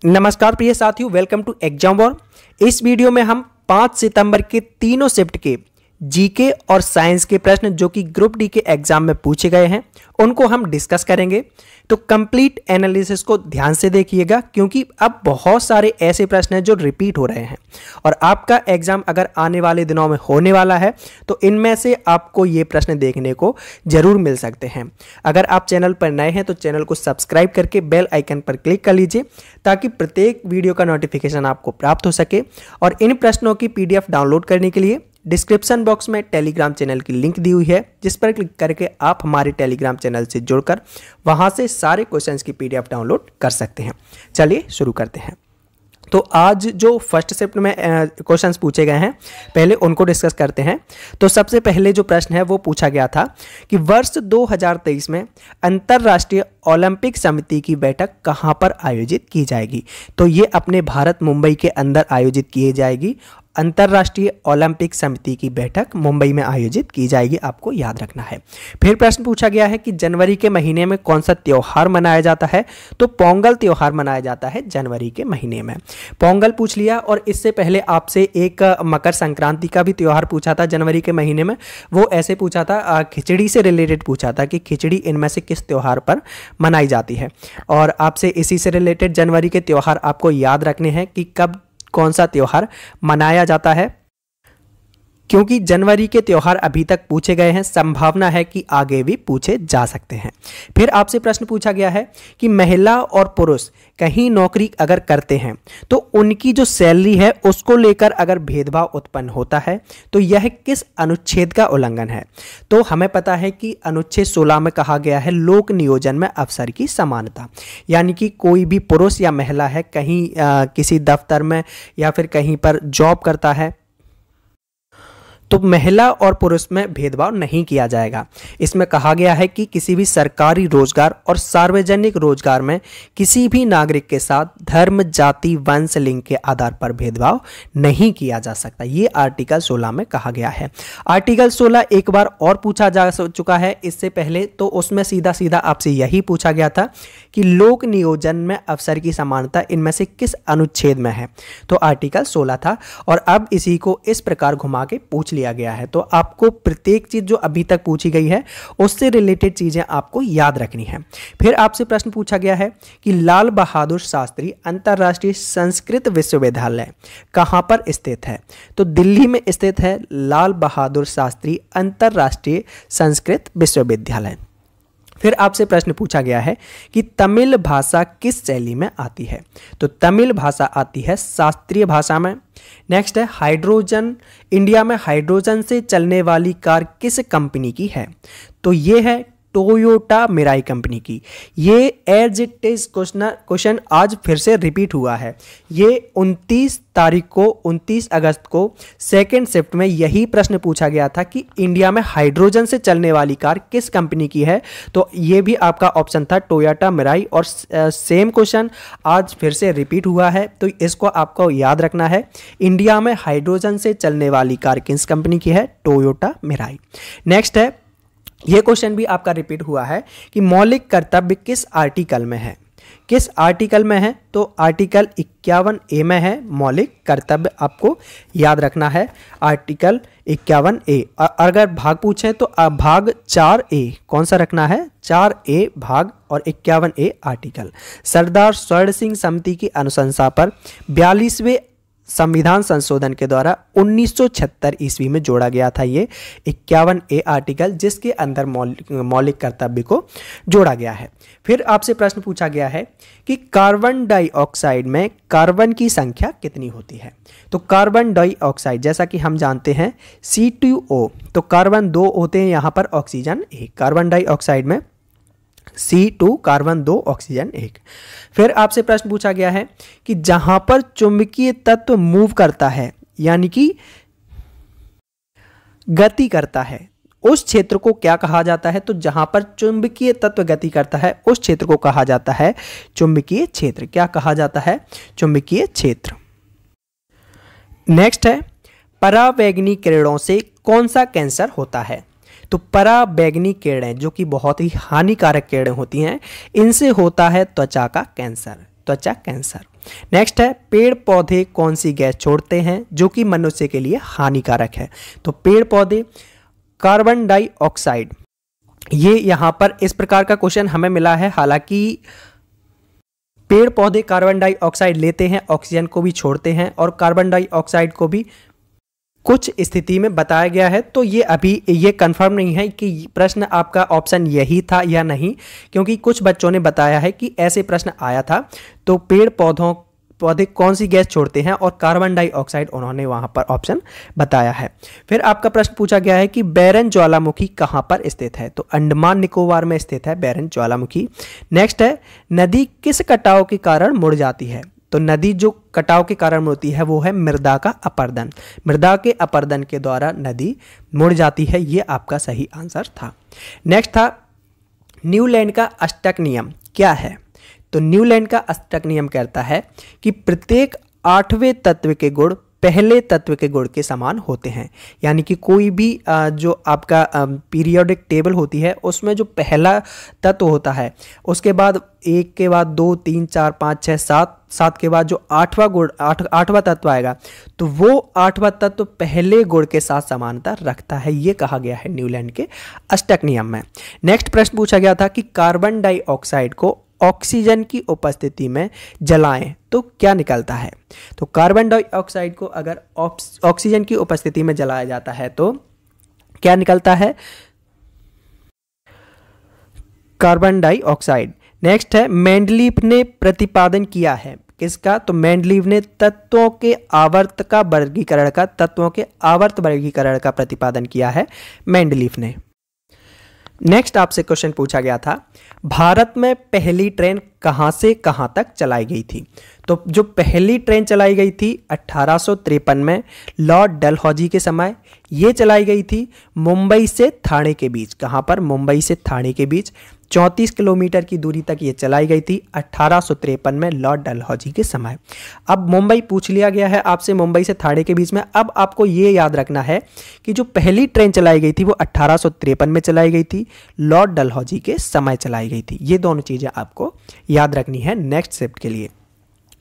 नमस्कार प्रिय साथियों, वेलकम टू एग्जाम वॉर। इस वीडियो में हम 5 सितंबर के तीनों शिफ्ट के जीके और साइंस के प्रश्न जो कि ग्रुप डी के एग्जाम में पूछे गए हैं उनको हम डिस्कस करेंगे। तो कंप्लीट एनालिसिस को ध्यान से देखिएगा क्योंकि अब बहुत सारे ऐसे प्रश्न हैं जो रिपीट हो रहे हैं और आपका एग्जाम अगर आने वाले दिनों में होने वाला है तो इनमें से आपको ये प्रश्न देखने को जरूर मिल सकते हैं। अगर आप चैनल पर नए हैं तो चैनल को सब्सक्राइब करके बेल आइकन पर क्लिक कर लीजिए ताकि प्रत्येक वीडियो का नोटिफिकेशन आपको प्राप्त हो सके। और इन प्रश्नों की PDF डाउनलोड करने के लिए डिस्क्रिप्शन बॉक्स में टेलीग्राम चैनल की लिंक दी हुई है, जिस पर क्लिक करके आप हमारे टेलीग्राम चैनल से जुड़कर वहां से सारे क्वेश्चंस की PDF डाउनलोड कर सकते हैं। चलिए शुरू करते हैं। तो आज जो फर्स्ट शिफ्ट में क्वेश्चंस पूछे गए हैं पहले उनको डिस्कस करते हैं। तो सबसे पहले जो प्रश्न है वो पूछा गया था कि वर्ष 2023 में अंतर्राष्ट्रीय ओलंपिक समिति की बैठक कहां पर आयोजित की जाएगी। तो ये अपने भारत मुंबई के अंदर आयोजित की जाएगी। अंतर्राष्ट्रीय ओलंपिक समिति की बैठक मुंबई में आयोजित की जाएगी, आपको याद रखना है। फिर प्रश्न पूछा गया है कि जनवरी के महीने में कौन सा त्यौहार मनाया जाता है। तो पोंगल त्यौहार मनाया जाता है जनवरी के महीने में। पोंगल पूछ लिया और इससे पहले आपसे एक मकर संक्रांति का भी त्यौहार पूछा था जनवरी के महीने में। वो ऐसे पूछा था, खिचड़ी से रिलेटेड पूछा था कि खिचड़ी इनमें से किस त्यौहार पर मनाई जाती है। और आपसे इसी से रिलेटेड जनवरी के त्यौहार आपको याद रखने हैं कि कब कौन सा त्यौहार मनाया जाता है, क्योंकि जनवरी के त्यौहार अभी तक पूछे गए हैं, संभावना है कि आगे भी पूछे जा सकते हैं। फिर आपसे प्रश्न पूछा गया है कि महिला और पुरुष कहीं नौकरी अगर करते हैं तो उनकी जो सैलरी है उसको लेकर अगर भेदभाव उत्पन्न होता है तो यह किस अनुच्छेद का उल्लंघन है। तो हमें पता है कि अनुच्छेद 16 में कहा गया है लोक नियोजन में अवसर की समानता, यानी कि कोई भी पुरुष या महिला है कहीं किसी दफ्तर में या फिर कहीं पर जॉब करता है तो महिला और पुरुष में भेदभाव नहीं किया जाएगा। इसमें कहा गया है कि किसी भी सरकारी रोजगार और सार्वजनिक रोजगार में किसी भी नागरिक के साथ धर्म, जाति, वंश, लिंग के आधार पर भेदभाव नहीं किया जा सकता। ये आर्टिकल 16 में कहा गया है। आर्टिकल 16 एक बार और पूछा जा चुका है इससे पहले, तो उसमें सीधा सीधा आपसे यही पूछा गया था कि लोक नियोजन में अवसर की समानता इनमें से किस अनुच्छेद में है। तो आर्टिकल 16 था और अब इसी को इस प्रकार घुमा के पूछ लिया गया है। तो आपको प्रत्येक चीज जो अभी तक पूछी गई है उससे रिलेटेड चीजें आपको याद रखनी है। फिर आपसे प्रश्न पूछा गया है कि लाल बहादुर शास्त्री अंतर्राष्ट्रीय संस्कृत विश्वविद्यालय कहां पर स्थित है। तो दिल्ली में स्थित है लाल बहादुर शास्त्री अंतर्राष्ट्रीय संस्कृत विश्वविद्यालय। फिर आपसे प्रश्न पूछा गया है कि तमिल भाषा किस शैली में आती है। तो तमिल भाषा आती है शास्त्रीय भाषा में। नेक्स्ट है हाइड्रोजन, इंडिया में हाइड्रोजन से चलने वाली कार किस कंपनी की है। तो ये है टोयोटा मिराई कंपनी की। ये एज इट इज क्वेश्चन आज फिर से रिपीट हुआ है। ये 29 अगस्त को सेकेंड शिफ्ट में यही प्रश्न पूछा गया था कि इंडिया में हाइड्रोजन से चलने वाली कार किस कंपनी की है। तो ये भी आपका ऑप्शन था टोयोटा मिराई और सेम क्वेश्चन आज फिर से रिपीट हुआ है। तो इसको आपको याद रखना है, इंडिया में हाइड्रोजन से चलने वाली कार किस कंपनी की है, टोयोटा मिराई। नेक्स्ट है, यह क्वेश्चन भी आपका रिपीट हुआ है कि मौलिक कर्तव्य किस आर्टिकल में है। किस आर्टिकल में है। तो आर्टिकल 51A में है मौलिक कर्तव्य, आपको याद रखना है आर्टिकल 51A। अगर भाग पूछे तो भाग 4A कौन सा रखना है, 4A भाग और 51A आर्टिकल। सरदार स्वर्ण सिंह समिति की अनुशंसा पर 42वें संविधान संशोधन के द्वारा 1976 ईस्वी में जोड़ा गया था ये 51A आर्टिकल, जिसके अंदर मौलिक कर्तव्य को जोड़ा गया है। फिर आपसे प्रश्न पूछा गया है कि कार्बन डाइऑक्साइड में कार्बन की संख्या कितनी होती है। तो कार्बन डाइऑक्साइड जैसा कि हम जानते हैं C2O, तो कार्बन 2 होते हैं यहाँ पर, ऑक्सीजन 1। कार्बन डाइऑक्साइड में C2 कार्बन 2 ऑक्सीजन 1। फिर आपसे प्रश्न पूछा गया है कि जहां पर चुंबकीय तत्व मूव करता है यानी कि गति करता है उस क्षेत्र को क्या कहा जाता है। तो जहां पर चुंबकीय तत्व गति करता है उस क्षेत्र को कहा जाता है चुंबकीय क्षेत्र। क्या कहा जाता है, चुंबकीय क्षेत्र। नेक्स्ट है, परावैंगनी किरणों से कौन सा कैंसर होता है। तो पराबैंगनी किरणें जो कि बहुत ही हानिकारक किरणें होती हैं, इनसे होता है त्वचा का कैंसर। त्वचा कैंसर। नेक्स्ट है पेड़ पौधे कौन सी गैस छोड़ते हैं जो कि मनुष्य के लिए हानिकारक है? तो पेड़ पौधे कार्बन डाइऑक्साइड। ये यहां पर इस प्रकार का क्वेश्चन हमें मिला है। हालांकि पेड़ पौधे कार्बन डाइऑक्साइड लेते हैं, ऑक्सीजन को भी छोड़ते हैं, और कार्बन डाइऑक्साइड को भी कुछ स्थिति में बताया गया है। तो ये अभी ये कंफर्म नहीं है कि प्रश्न आपका ऑप्शन यही था या नहीं, क्योंकि कुछ बच्चों ने बताया है कि ऐसे प्रश्न आया था। तो पेड़ पौधे कौन सी गैस छोड़ते हैं और कार्बन डाइऑक्साइड उन्होंने वहां पर ऑप्शन बताया है। फिर आपका प्रश्न पूछा गया है कि बैरन ज्वालामुखी कहां पर स्थित है? तो अंडमान निकोबार में स्थित है बैरन ज्वालामुखी। नेक्स्ट है नदी किस कटाव के कारण मुड़ जाती है? तो नदी जो कटाव के कारण मुड़ती है वो है मृदा का अपरदन। मृदा के अपरदन के द्वारा नदी मुड़ जाती है, ये आपका सही आंसर था। नेक्स्ट था न्यूलैंड का अष्टक नियम क्या है? तो न्यूलैंड का अष्टक नियम कहता है कि प्रत्येक 8वें तत्व के गुण पहले तत्व के गुण के समान होते हैं। यानी कि कोई भी जो आपका पीरियोडिक टेबल होती है उसमें जो पहला तत्व होता है उसके बाद 1 के बाद 2 3 4 5 6 7 के बाद जो 8वां तत्व आएगा तो वो 8वां तत्व पहले गुण के साथ समानता रखता है। ये कहा गया है न्यूलैंड के अष्टक नियम में। नेक्स्ट प्रश्न पूछा गया था कि कार्बन डाइऑक्साइड को ऑक्सीजन की उपस्थिति में जलाएं तो क्या निकलता है? तो कार्बन डाइऑक्साइड को अगर ऑक्सीजन की उपस्थिति में जलाया जाता है तो क्या निकलता है? Carbon dioxide. नेक्स्ट है मेंडलीफ ने प्रतिपादन किया है किसका? तो मेंडलीफ ने तत्वों के आवर्त वर्गीकरण का प्रतिपादन किया है मेंडलीफ ने। नेक्स्ट आपसे क्वेश्चन पूछा गया था भारत में पहली ट्रेन कहां से कहां तक चलाई गई थी? तो जो पहली ट्रेन चलाई गई थी 1853 में लॉर्ड डलहौजी के समय, ये चलाई गई थी मुंबई से ठाणे के बीच। कहां पर? मुंबई से ठाणे के बीच 34 किलोमीटर की दूरी तक ये चलाई गई थी 1853 में लॉर्ड डलहौजी के समय। अब मुंबई पूछ लिया गया है आपसे, मुंबई से ठाणे के बीच में। अब आपको ये याद रखना है कि जो पहली ट्रेन चलाई गई थी वो 1853 में चलाई गई थी, लॉर्ड डलहौजी के समय चलाई गई थी। ये दोनों चीजें आपको याद रखनी है नेक्स्ट शिफ्ट के लिए।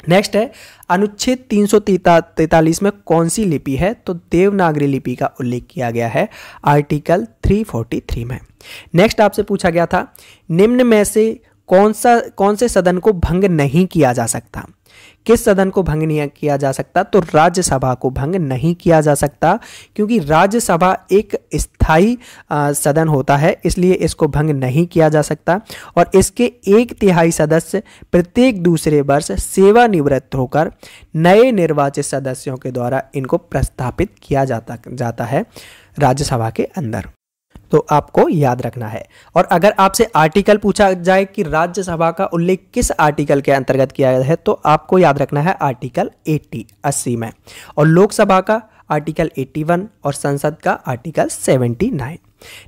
नेक्स्ट है अनुच्छेद 343 में कौन सी लिपि है? तो देवनागरी लिपि का उल्लेख किया गया है आर्टिकल 343 में। नेक्स्ट आपसे पूछा गया था निम्न में से कौन से सदन को भंग नहीं किया जा सकता? किस सदन को भंग नहीं किया जा सकता? तो राज्यसभा को भंग नहीं किया जा सकता, क्योंकि राज्यसभा एक स्थायी सदन होता है, इसलिए इसको भंग नहीं किया जा सकता। और इसके 1/3 सदस्य प्रत्येक दूसरे वर्ष सेवानिवृत्त होकर नए निर्वाचित सदस्यों के द्वारा इनको प्रस्थापित किया जाता है राज्यसभा के अंदर। तो आपको याद रखना है। और अगर आपसे आर्टिकल पूछा जाए कि राज्यसभा का उल्लेख किस आर्टिकल के अंतर्गत किया गया है, तो आपको याद रखना है आर्टिकल 80 में, और लोकसभा का आर्टिकल 81 और संसद का आर्टिकल 79।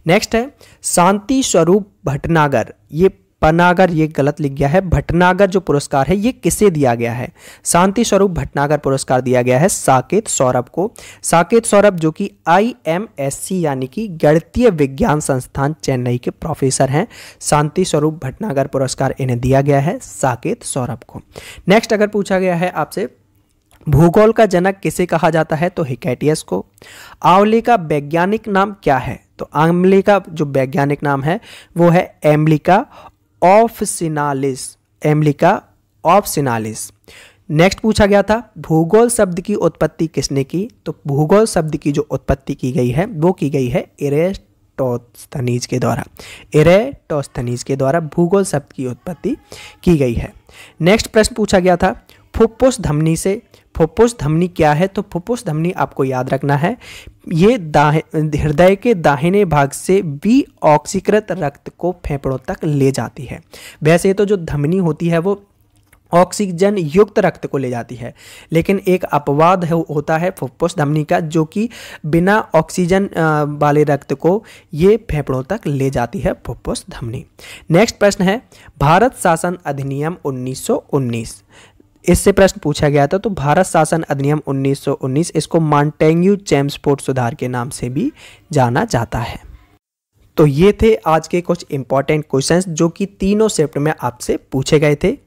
नेक्स्ट है शांति स्वरूप भटनागर, ये पनागर ये गलत लिख गया है, भटनागर जो पुरस्कार है ये किसे दिया गया है? शांति स्वरूप भटनागर पुरस्कार दिया गया है साकेत सौरभ को। साकेत सौरभ जो कि IMSC यानी कि गणितीय विज्ञान संस्थान चेन्नई के प्रोफेसर हैं। शांति स्वरूप भटनागर पुरस्कार इन्हें दिया गया है साकेत सौरभ को। नेक्स्ट अगर पूछा गया है आपसे भूगोल का जनक किसे कहा जाता है? तो हिकैटियस को। आंवले का वैज्ञानिक नाम क्या है? तो आंवले का जो वैज्ञानिक नाम है वो है एम्ब्लिका ऑफसिनालिस, एम्ब्लिका ऑफसिनालिस। नेक्स्ट पूछा गया था भूगोल शब्द की उत्पत्ति किसने की? तो भूगोल शब्द की जो उत्पत्ति की गई है वो की गई है इरेटोस्थनीज के द्वारा। इरेटोस्थनीज के द्वारा भूगोल शब्द की उत्पत्ति की गई है। नेक्स्ट प्रश्न पूछा गया था फुफ्फुस धमनी से, फुफ्फुस धमनी क्या है? तो फुफ्फुस धमनी आपको याद रखना है ये हृदय के दाहिने भाग से ऑक्सीकृत रक्त को फेफड़ों तक ले जाती है। वैसे तो जो धमनी होती है वो ऑक्सीजन युक्त रक्त को ले जाती है, लेकिन एक अपवाद होता है फुफ्फुस धमनी का, जो कि बिना ऑक्सीजन वाले रक्त को ये फेफड़ों तक ले जाती है फुफ्फुस धमनी। नेक्स्ट प्रश्न है भारत शासन अधिनियम 1919, इससे प्रश्न पूछा गया था। तो भारत शासन अधिनियम 1919 इसको मॉन्टेग्यू चेम्सफोर्ड सुधार के नाम से भी जाना जाता है। तो ये थे आज के कुछ इंपॉर्टेंट क्वेश्चंस जो कि तीनों शिफ्ट में आपसे पूछे गए थे।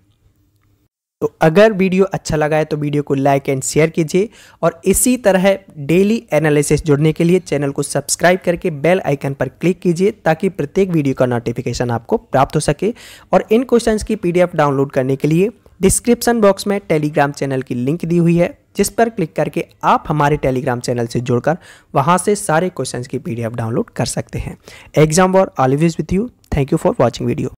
तो अगर वीडियो अच्छा लगा है तो वीडियो को लाइक एंड शेयर कीजिए और इसी तरह डेली एनालिसिस जुड़ने के लिए चैनल को सब्सक्राइब करके बेल आइकन पर क्लिक कीजिए ताकि प्रत्येक वीडियो का नोटिफिकेशन आपको प्राप्त हो सके। और इन क्वेश्चंस की पीडीएफ डाउनलोड करने के लिए डिस्क्रिप्शन बॉक्स में टेलीग्राम चैनल की लिंक दी हुई है, जिस पर क्लिक करके आप हमारे टेलीग्राम चैनल से जुड़कर वहां से सारे क्वेश्चंस की पीडीएफ डाउनलोड कर सकते हैं। Exam war always with you. Thank you for watching video.